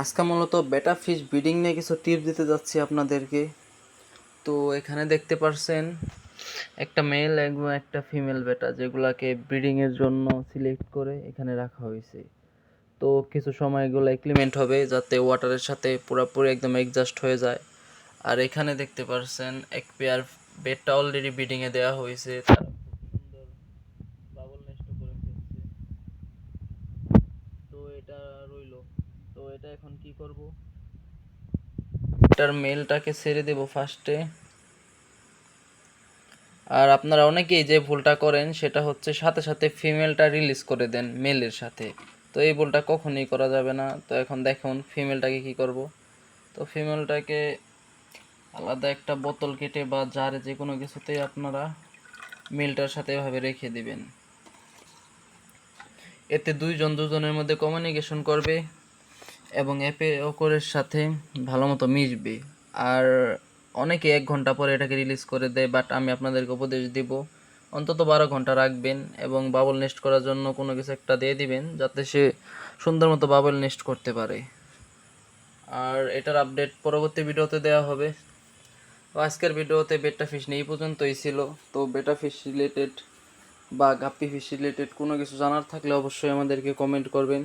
আজকে মূলত বেটা ফিশ ব্রিডিং নিয়ে কিছু টিপস দিতে যাচ্ছি আপনাদেরকে। তো এখানে দেখতে পারছেন একটা মেল এবং একটা ফিমেল বেটা, যেগুলাকে ব্রিডিংয়ের জন্য সিলেক্ট করে এখানে রাখা হয়েছে। তো কিছু সময় এগুলো এক্লিমেন্ট হবে যাতে ওয়াটারের সাথে পুরোপুরি একদম অ্যাডজাস্ট হয়ে যায়। আর এখানে দেখতে পারছেন এক পেয়ার বেডটা অলরেডি ব্রিডিংয়ে দেওয়া হয়েছে, তারা খুব সুন্দর বাবল নেস্ট করে ফেলছে। তো এটা রইলো। তো এটা এখন কি করব, এটার মেলটাকে ছেড়ে দেব ফার্স্টে। আর আপনারা অনেকেই যে ভুলটা করেন সেটা হচ্ছে সাথে সাথে ফিমেলটা রিলিজ করে দেন মেলের সাথে। তো এই ভুলটা কখনোই করা যাবে না। তো এখন দেখুন ফিমেলটাকে কি করব। তো ফিমেলটাকে আলাদা একটা বোতল কেটে বা জারে যে কোনো কিছুতেই আপনারা মেলটার সাথে এভাবে রেখে দিবেন। এতে দুজনের মধ্যে কমিউনিকেশন করবে এবং একে অপরের সাথে ভালো মতো মিশবে। আর অনেকে 1 ঘন্টা পরে এটাকে রিলিজ করে দেয়, বাট আমি আপনাদেরকে উপদেশ দিব অন্তত 12 ঘন্টা রাখবেন এবং বাবল নেস্ট করার জন্য কোনো কিছু একটা দিয়ে দিবেন যাতে সে সুন্দর মতো বাবল নেস্ট করতে পারে। আর এটার আপডেট পরবর্তী ভিডিওতে দেওয়া হবে। তো আজকের ভিডিওতে বেটা ফিশ নিয়ে এই পর্যন্তই ছিল। তো বেটা ফিশ রিলেটেড বা গাপ্পি ফিশ রিলেটেড কোনো কিছু জানার থাকলে অবশ্যই আমাদেরকে কমেন্ট করবেন।